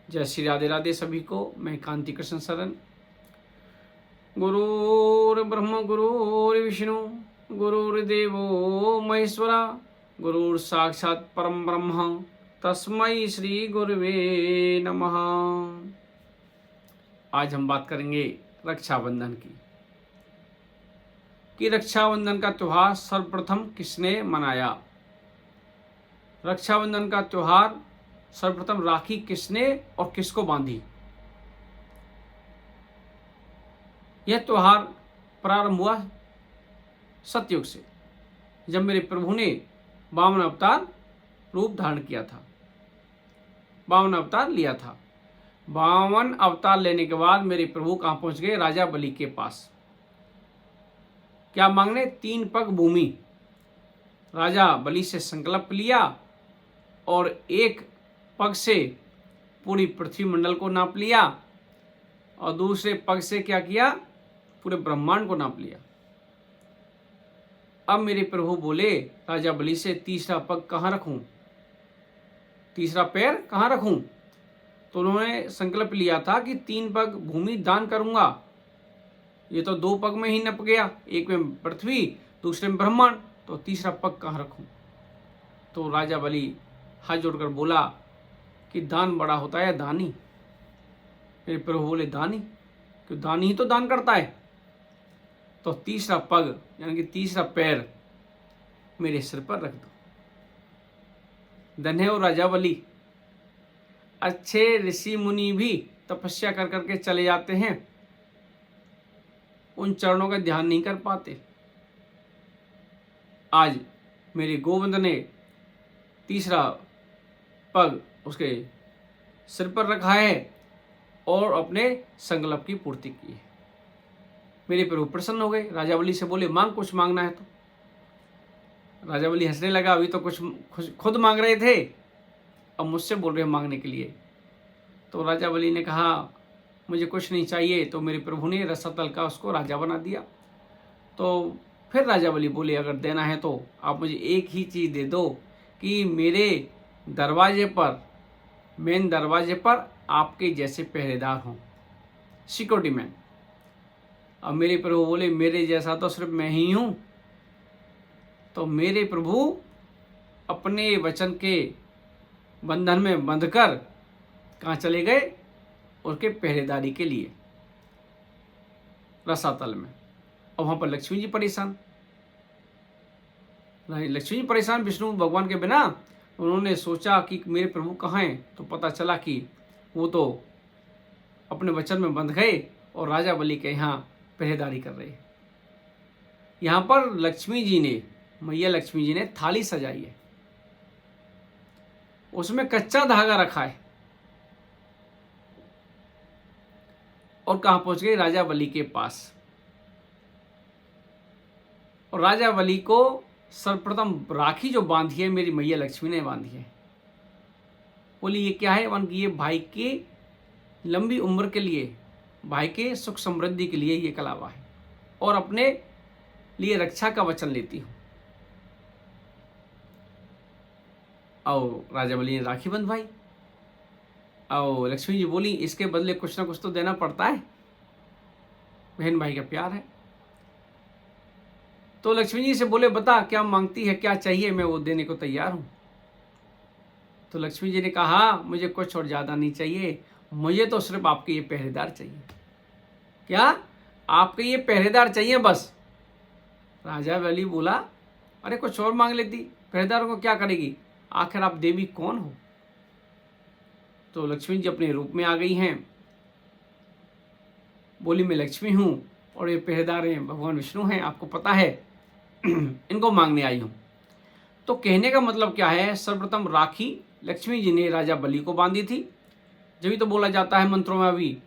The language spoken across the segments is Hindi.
जय श्री राधे राधे सभी को। मैं कांति कृष्ण शरण। गुरुर् ब्रह्म गुरुर्विष्णु गुरुर्देवो महेश्वरा गुरुर् साक्षात् परम ब्रह्म तस्मै श्री गुरुवे नमः। आज हम बात करेंगे रक्षाबंधन की कि रक्षाबंधन का त्योहार सर्वप्रथम किसने मनाया। रक्षाबंधन का त्योहार सर्वप्रथम राखी किसने और किसको बांधी। यह त्योहार प्रारंभ हुआ सतयुग से, जब मेरे प्रभु ने 52 अवतार रूप धारण किया था, 52 अवतार लिया था। 52 अवतार लेने के बाद मेरे प्रभु कहाँ पहुंच गए? राजा बलि के पास। क्या मांगने? 3 पग भूमि। राजा बलि से संकल्प लिया और 1 पग से पूरी पृथ्वी मंडल को नाप लिया और दूसरे पग से क्या किया? पूरे ब्रह्मांड को नाप लिया। अब मेरे प्रभु बोले राजा बलि से, तीसरा पग कहाँ रखूं, तीसरा पैर कहाँ रखूं? तो उन्होंने संकल्प लिया था कि 3 पग भूमि दान करूंगा। ये तो 2 पग में ही नप गया, एक में पृथ्वी दूसरे में ब्रह्मांड, तो तीसरा पग कहाँ रखूं? तो राजा बलि हाथ जोड़कर बोला कि दान बड़ा होता है दानी। मेरे प्रभु बोले दानी क्यों? दानी ही तो दान करता है। तो तीसरा पग यानी कि तीसरा पैर मेरे सिर पर रख दो। धन्य हो राजा बलि। अच्छे ऋषि मुनि भी तपस्या कर करके चले जाते हैं, उन चरणों का ध्यान नहीं कर पाते। आज मेरे गोविंद ने तीसरा पग उसके सिर पर रखा है और अपने संकल्प की पूर्ति की है। मेरे प्रभु प्रसन्न हो गए। राजा बलि से बोले मांग, कुछ मांगना है तो। राजा बलि हंसने लगा, अभी तो कुछ खुद मांग रहे थे, अब मुझसे बोल रहे हैं मांगने के लिए। तो राजा बलि ने कहा मुझे कुछ नहीं चाहिए। तो मेरे प्रभु ने रसातल का उसको राजा बना दिया। तो फिर राजा बलि बोले अगर देना है तो आप मुझे एक ही चीज़ दे दो कि मेरे दरवाजे पर, मेन दरवाजे पर आपके जैसे पहरेदार हों, सिक्योरिटी मैन। अब मेरे प्रभु बोले मेरे जैसा तो सिर्फ मैं ही हूं। तो मेरे प्रभु अपने वचन के बंधन में बंधकर कहाँ चले गए? उसके पहरेदारी के लिए रसातल में। और वहां पर लक्ष्मी जी परेशान, लक्ष्मी जी परेशान विष्णु भगवान के बिना। उन्होंने सोचा कि मेरे प्रभु कहाँ हैं, तो पता चला कि वो तो अपने वचन में बंध गए और राजा बलि के यहाँ पहरेदारी कर रहे हैं। यहाँ पर लक्ष्मी जी ने, मैया लक्ष्मी जी ने थाली सजाई है, उसमें कच्चा धागा रखा है और कहाँ पहुंच गए? राजा बलि के पास। और राजा बलि को सर्वप्रथम राखी जो बांधी है मेरी मैया लक्ष्मी ने बांधी है। बोली ये क्या है? वन की ये भाई की लंबी उम्र के लिए, भाई के सुख समृद्धि के लिए ये कलावा है और अपने लिए रक्षा का वचन लेती हूं। और राजा बलि ने राखी बंधवाई और लक्ष्मी जी बोली इसके बदले कुछ ना कुछ तो देना पड़ता है, बहन भाई का प्यार है। तो लक्ष्मी जी से बोले बता क्या मांगती है, क्या चाहिए, मैं वो देने को तैयार हूं। तो लक्ष्मी जी ने कहा मुझे कुछ और ज्यादा नहीं चाहिए, मुझे तो सिर्फ आपके ये पहरेदार चाहिए। क्या? आपके ये पहरेदार चाहिए बस। राजा बलि बोला अरे कुछ और मांग लेती, पहरेदारों को क्या करेगी, आखिर आप देवी कौन हो? तो लक्ष्मी जी अपने रूप में आ गई हैं। बोली मैं लक्ष्मी हूं और ये पहरेदार हैं भगवान विष्णु हैं, आपको पता है, इनको मांगने आई हूं। तो कहने का मतलब क्या है? सर्वप्रथम राखी लक्ष्मी जी ने राजा बलि को बांधी थी। जब तो बोला जाता है मंत्रों में अभी,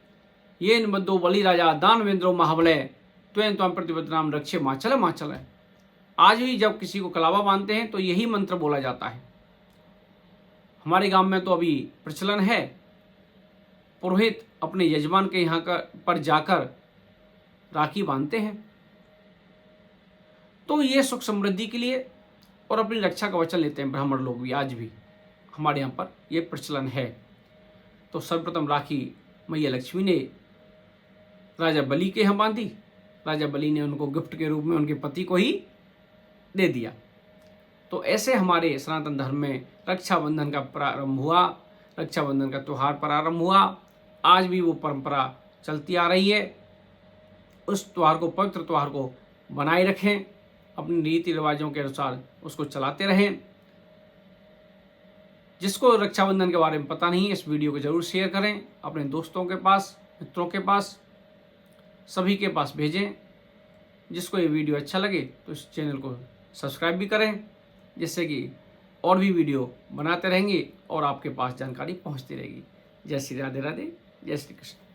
ये बद्धो बलि राजा दानवेंद्रो महाबलय त्वं त्वं प्रतिबद्ध नाम रक्षे माचल माचल। आज भी जब किसी को कलावा बांधते हैं तो यही मंत्र बोला जाता है। हमारे गांव में तो अभी प्रचलन है, पुरोहित अपने यजमान के यहाँ पर जाकर राखी बांधते हैं। तो ये सुख समृद्धि के लिए और अपनी रक्षा का वचन लेते हैं ब्राह्मण लोग भी। आज भी हमारे यहाँ पर ये प्रचलन है। तो सर्वप्रथम राखी मैया लक्ष्मी ने राजा बलि के यहाँ बांधी। राजा बलि ने उनको गिफ्ट के रूप में उनके पति को ही दे दिया। तो ऐसे हमारे सनातन धर्म में रक्षाबंधन का प्रारंभ हुआ, रक्षाबंधन का त्यौहार प्रारंभ हुआ। आज भी वो परंपरा चलती आ रही है। उस त्यौहार को, पवित्र त्यौहार को बनाए रखें, अपने रीति रिवाजों के अनुसार उसको चलाते रहें। जिसको रक्षाबंधन के बारे में पता नहीं, इस वीडियो को जरूर शेयर करें, अपने दोस्तों के पास, मित्रों के पास, सभी के पास भेजें। जिसको ये वीडियो अच्छा लगे तो इस चैनल को सब्सक्राइब भी करें, जिससे कि और भी वीडियो बनाते रहेंगे और आपके पास जानकारी पहुंचती रहेगी। जय श्री राधे राधे, जय श्री कृष्ण।